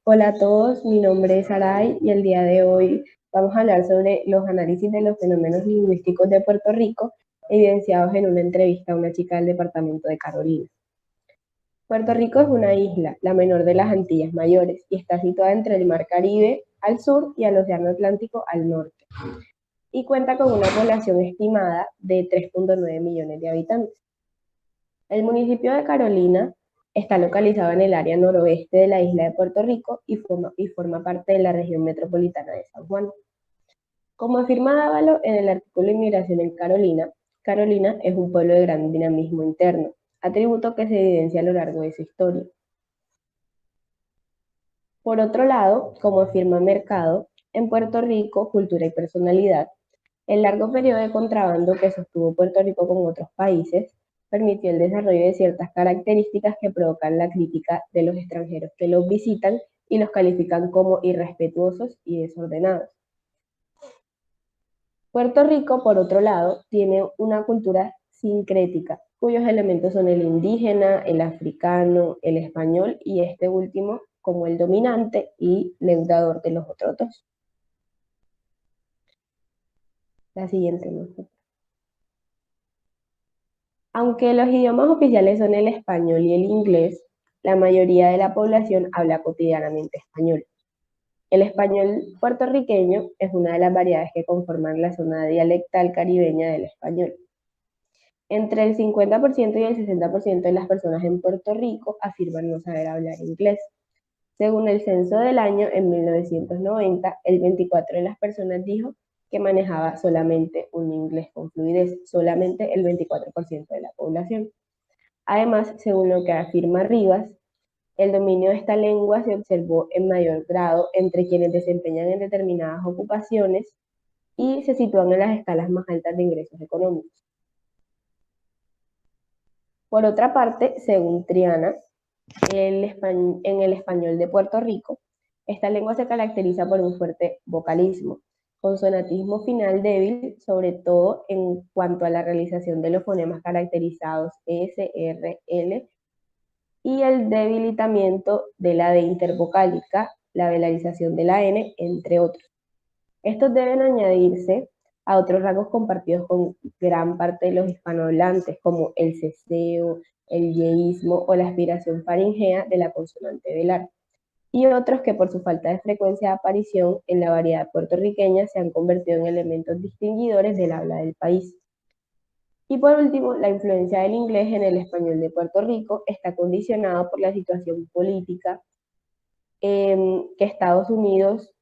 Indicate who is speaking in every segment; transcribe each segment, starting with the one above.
Speaker 1: Hola a todos, mi nombre es Aray y el día de hoy vamos a hablar sobre los análisis de los fenómenos lingüísticos de Puerto Rico evidenciados en una entrevista a una chica del departamento de Carolina. Puerto Rico es una isla, la menor de las Antillas Mayores, y está situada entre el Mar Caribe al sur y el Océano Atlántico al norte, y cuenta con una población estimada de 3.9 millones de habitantes. El municipio de Carolina está localizado en el área noroeste de la isla de Puerto Rico y forma parte de la región metropolitana de San Juan. Como afirma Dávalo en el artículo Inmigración en Carolina, Carolina es un pueblo de gran dinamismo interno, atributo que se evidencia a lo largo de su historia. Por otro lado, como afirma Mercado, en Puerto Rico, cultura y personalidad, el largo periodo de contrabando que sostuvo Puerto Rico con otros países permitió el desarrollo de ciertas características que provocan la crítica de los extranjeros que los visitan y los califican como irrespetuosos y desordenados. Puerto Rico, por otro lado, tiene una cultura sincrética, cuyos elementos son el indígena, el africano, el español y este último como el dominante y leudador de los otros dos. La siguiente, ¿no? Aunque los idiomas oficiales son el español y el inglés, la mayoría de la población habla cotidianamente español. El español puertorriqueño es una de las variedades que conforman la zona dialectal caribeña del español. Entre el 50% y el 60% de las personas en Puerto Rico afirman no saber hablar inglés. Según el censo del año, en 1990, el 24% de las personas dijo que manejaba solamente un inglés con fluidez, solamente el 24% de la población. Además, según lo que afirma Rivas, el dominio de esta lengua se observó en mayor grado entre quienes desempeñan en determinadas ocupaciones y se sitúan en las escalas más altas de ingresos económicos. Por otra parte, según Triana, en el español de Puerto Rico, esta lengua se caracteriza por un fuerte vocalismo, consonatismo final débil, sobre todo en cuanto a la realización de los fonemas caracterizados S, R, L, y el debilitamiento de la D intervocálica, la velarización de la N, entre otros. Estos deben añadirse a otros rasgos compartidos con gran parte de los hispanohablantes, como el ceseo, el yeísmo o la aspiración faringea de la consonante velar, y otros que por su falta de frecuencia de aparición en la variedad puertorriqueña se han convertido en elementos distinguidores del habla del país. Y por último, la influencia del inglés en el español de Puerto Rico está condicionada por la situación política que Estados Unidos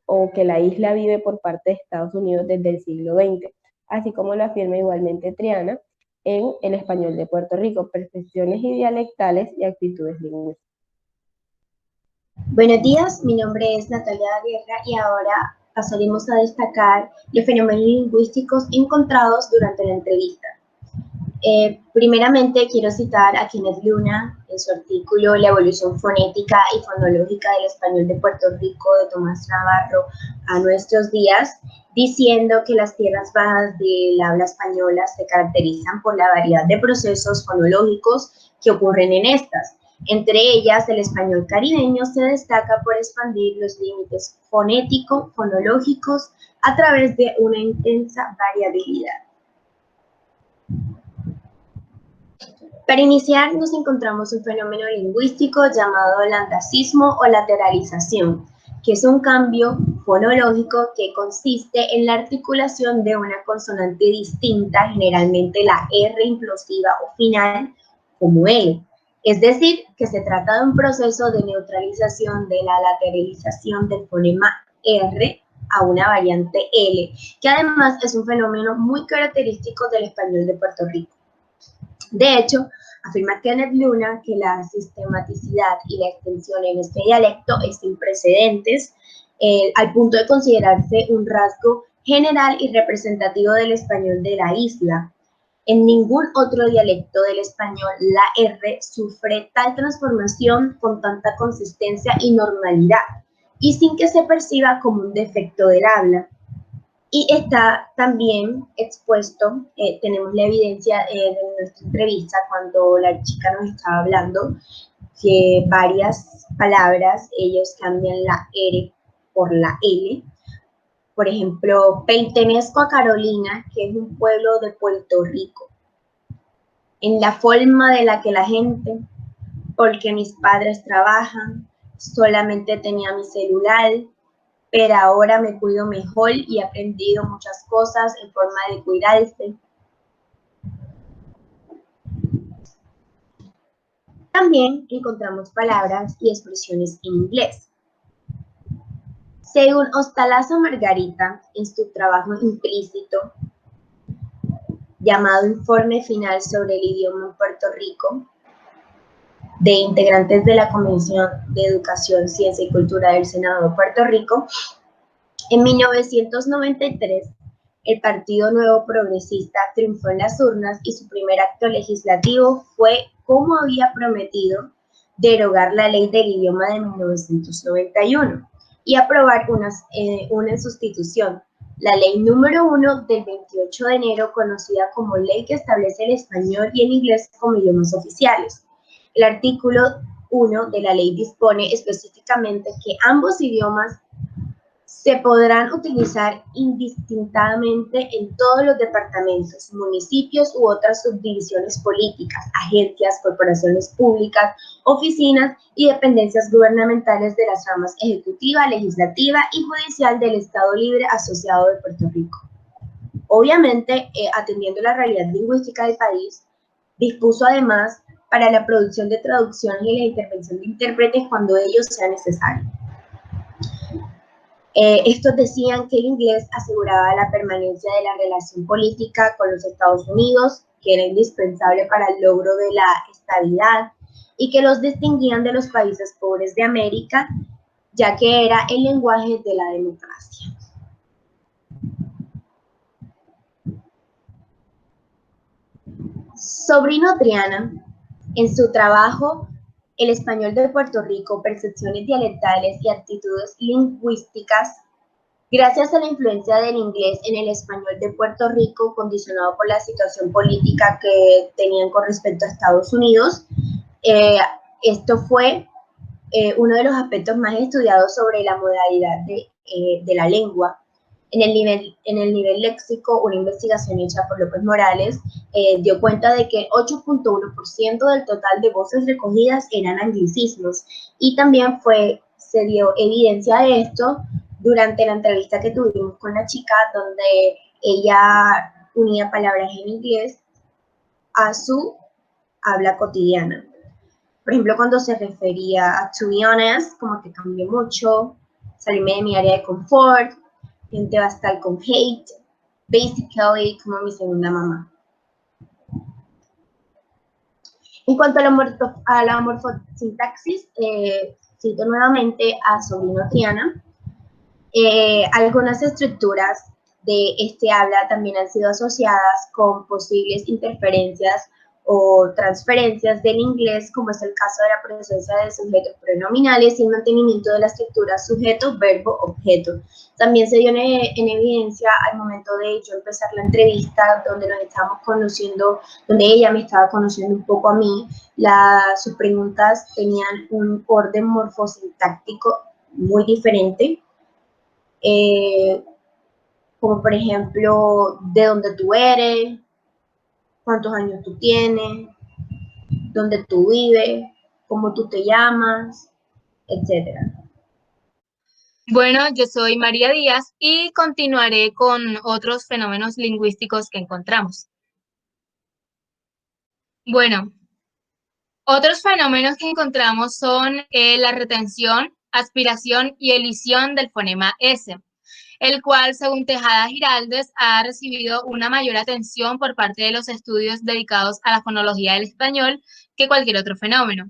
Speaker 1: o que la isla vive por parte de Estados Unidos desde el siglo XX, así como lo afirma igualmente Triana en El español de Puerto Rico, percepciones y dialectales y actitudes lingüísticas.
Speaker 2: Buenos días, mi nombre es Natalia Guerra y ahora pasaremos a destacar los fenómenos lingüísticos encontrados durante la entrevista. Primeramente quiero citar a Kenneth Luna en su artículo La evolución fonética y fonológica del español de Puerto Rico de Tomás Navarro a nuestros días, diciendo que las tierras bajas del habla española se caracterizan por la variedad de procesos fonológicos que ocurren en estas. Entre ellas, el español caribeño se destaca por expandir los límites fonético-fonológicos a través de una intensa variabilidad. Para iniciar, nos encontramos un fenómeno lingüístico llamado landacismo o lateralización, que es un cambio fonológico que consiste en la articulación de una consonante distinta, generalmente la R implosiva o final, como L. Es decir, que se trata de un proceso de neutralización de la lateralización del fonema R a una variante L, que además es un fenómeno muy característico del español de Puerto Rico. De hecho, afirma Kenneth Luna que la sistematicidad y la extensión en este dialecto es sin precedentes, al punto de considerarse un rasgo general y representativo del español de la isla. En ningún otro dialecto del español la R sufre tal transformación con tanta consistencia y normalidad, y sin que se perciba como un defecto del habla. Y está también expuesto, tenemos la evidencia de nuestra entrevista cuando la chica nos estaba hablando, que varias palabras ellos cambian la R por la L. Por ejemplo, pertenezco a Carolina, que es un pueblo de Puerto Rico. En la forma de la que la gente, porque mis padres trabajan, solamente tenía mi celular, pero ahora me cuido mejor y he aprendido muchas cosas en forma de cuidarse. También encontramos palabras y expresiones en inglés. Según Ostalazo Margarita, en su trabajo implícito llamado Informe Final sobre el Idioma en Puerto Rico, de integrantes de la Comisión de Educación, Ciencia y Cultura del Senado de Puerto Rico, en 1993, el Partido Nuevo Progresista triunfó en las urnas y su primer acto legislativo fue, como había prometido, derogar la Ley del Idioma de 1991 y aprobar una sustitución, la Ley número 1 del 28 de enero, conocida como Ley que establece el español y el inglés como idiomas oficiales. El artículo 1 de la ley dispone específicamente que ambos idiomas se podrán utilizar indistintamente en todos los departamentos, municipios u otras subdivisiones políticas, agencias, corporaciones públicas, oficinas y dependencias gubernamentales de las ramas ejecutiva, legislativa y judicial del Estado Libre Asociado de Puerto Rico. Obviamente, atendiendo la realidad lingüística del país, dispuso además para la producción de traducciones y la intervención de intérpretes cuando ello sea necesario. Estos decían que el inglés aseguraba la permanencia de la relación política con los Estados Unidos, que era indispensable para el logro de la estabilidad y que los distinguían de los países pobres de América, ya que era el lenguaje de la democracia. Sobrino Triana, en su trabajo El español de Puerto Rico, percepciones dialectales y actitudes lingüísticas, gracias a la influencia del inglés en el español de Puerto Rico, condicionado por la situación política que tenían con respecto a Estados Unidos, esto fue uno de los aspectos más estudiados sobre la modalidad de la lengua. En el nivel léxico, una investigación hecha por López Morales dio cuenta de que 8.1% del total de voces recogidas eran anglicismos, y también se dio evidencia de esto durante la entrevista que tuvimos con la chica, donde ella unía palabras en inglés a su habla cotidiana. Por ejemplo, cuando se refería a to be honest, como que cambió mucho, salirme de mi área de confort, gente va a estar con hate, basically como mi segunda mamá. En cuanto a la morfosintaxis, cito nuevamente a Sobrino Triana. Algunas estructuras de este habla también han sido asociadas con posibles interferencias o transferencias del inglés, como es el caso de la presencia de sujetos pronominales y el mantenimiento de la estructura sujeto, verbo, objeto. También se dio en evidencia al momento de yo empezar la entrevista, donde nos estábamos conociendo, donde ella me estaba conociendo un poco a mí. Sus preguntas tenían un orden morfosintáctico muy diferente. Como por ejemplo, de dónde tú eres, cuántos años tú tienes, dónde tú vives, cómo tú te llamas, etc.
Speaker 3: Bueno, yo soy María Díaz y continuaré con otros fenómenos lingüísticos que encontramos. Bueno, otros fenómenos que encontramos son la retención, aspiración y elisión del fonema S, el cual, según Tejada Giraldes, ha recibido una mayor atención por parte de los estudios dedicados a la fonología del español que cualquier otro fenómeno.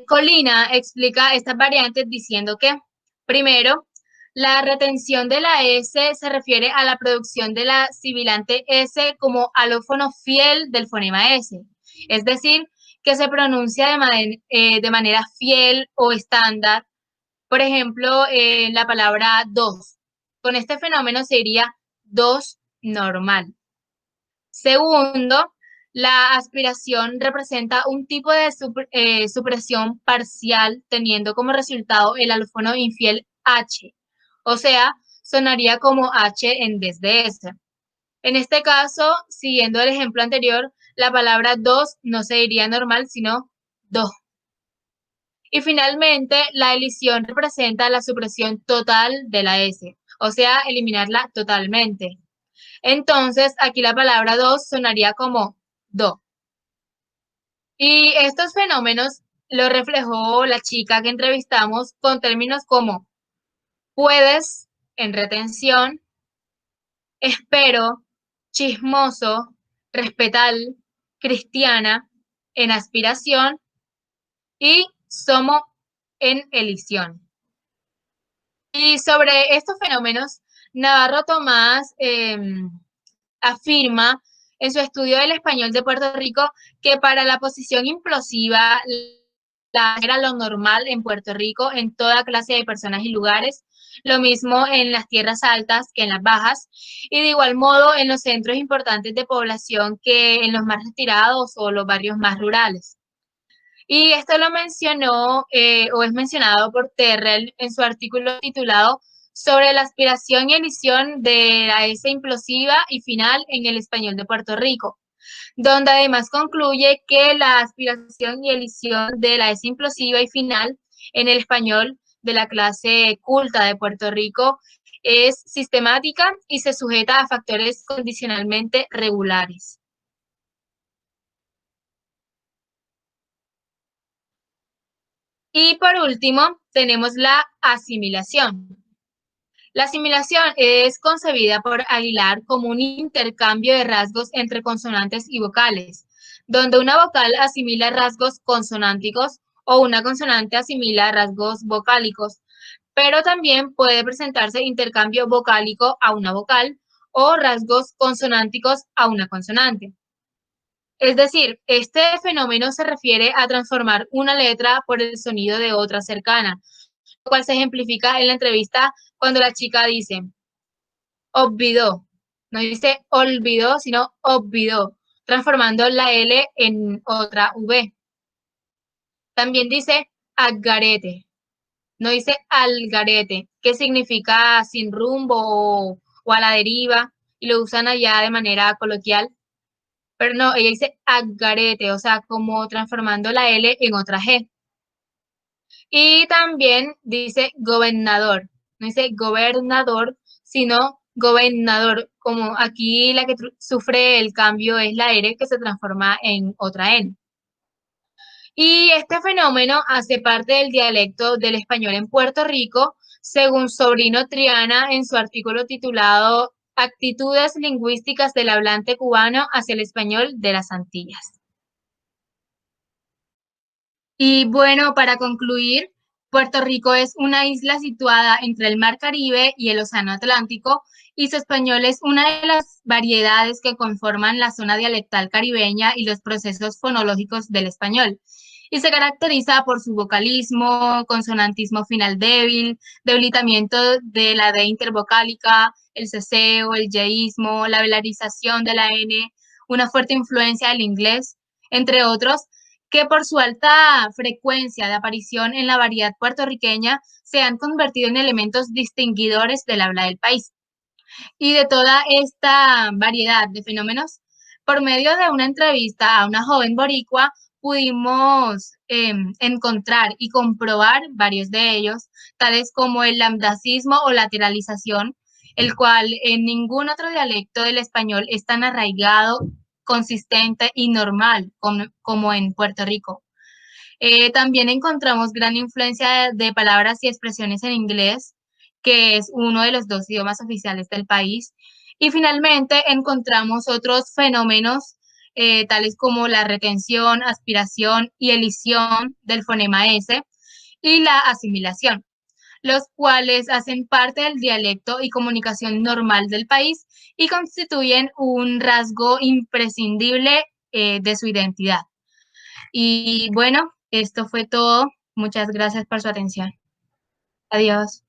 Speaker 3: Colina explica estas variantes diciendo que, primero, la retención de la S se refiere a la producción de la sibilante S como alófono fiel del fonema S, es decir, que se pronuncia de manera fiel o estándar. Por ejemplo, la palabra dos. Con este fenómeno sería dos normal. Segundo, La aspiración representa un tipo de supresión parcial teniendo como resultado el alófono infiel H, o sea, sonaría como H en vez de S. En este caso, siguiendo el ejemplo anterior, la palabra dos no se diría normal, sino do. Y finalmente, la elisión representa la supresión total de la S, o sea, eliminarla totalmente. Entonces, aquí la palabra dos sonaría como do. Y estos fenómenos lo reflejó la chica que entrevistamos con términos como puedes en retención, espero, chismoso, respetal, cristiana en aspiración y somo en elisión. Y sobre estos fenómenos, Navarro Tomás afirma en su estudio del español de Puerto Rico que para la posición implosiva era lo normal en Puerto Rico en toda clase de personas y lugares, lo mismo en las tierras altas que en las bajas, y de igual modo en los centros importantes de población que en los más retirados o los barrios más rurales. Y esto lo mencionó o es mencionado por Terrell en su artículo titulado sobre la aspiración y elisión de la S implosiva y final en el español de Puerto Rico, donde además concluye que la aspiración y elisión de la S implosiva y final en el español de la clase culta de Puerto Rico es sistemática y se sujeta a factores condicionalmente regulares. Y por último, tenemos la asimilación. La asimilación es concebida por Aguilar como un intercambio de rasgos entre consonantes y vocales, donde una vocal asimila rasgos consonánticos o una consonante asimila rasgos vocálicos, pero también puede presentarse intercambio vocálico a una vocal o rasgos consonánticos a una consonante. Es decir, este fenómeno se refiere a transformar una letra por el sonido de otra cercana, lo cual se ejemplifica en la entrevista cuando la chica dice, olvidó, no dice olvidó, sino olvidó, transformando la L en otra V. También dice algarete, no dice algarete, que significa sin rumbo o a la deriva, y lo usan allá de manera coloquial. Pero no, ella dice algarete, o sea, como transformando la L en otra G. Y también dice gobernador, no dice gobernador, sino gobernador, como aquí la que sufre el cambio es la R que se transforma en otra N. Y este fenómeno hace parte del dialecto del español en Puerto Rico, según Sobrino Triana en su artículo titulado Actitudes lingüísticas del hablante cubano hacia el español de las Antillas. Y bueno, para concluir, Puerto Rico es una isla situada entre el Mar Caribe y el Océano Atlántico, y su español es una de las variedades que conforman la zona dialectal caribeña y los procesos fonológicos del español. Y se caracteriza por su vocalismo, consonantismo final débil, debilitamiento de la D intervocálica, el ceseo, el yeísmo, la velarización de la N, una fuerte influencia del inglés, entre otros, que por su alta frecuencia de aparición en la variedad puertorriqueña se han convertido en elementos distinguidores del habla del país. Y de toda esta variedad de fenómenos, por medio de una entrevista a una joven boricua, pudimos encontrar y comprobar varios de ellos, tales como el lambdacismo o lateralización, el cual en ningún otro dialecto del español es tan arraigado, consistente y normal como en Puerto Rico. También encontramos gran influencia de palabras y expresiones en inglés, que es uno de los dos idiomas oficiales del país. Y finalmente encontramos otros fenómenos tales como la retención, aspiración y elisión del fonema S y la asimilación, los cuales hacen parte del dialecto y comunicación normal del país y constituyen un rasgo imprescindible de su identidad. Y bueno, esto fue todo. Muchas gracias por su atención. Adiós.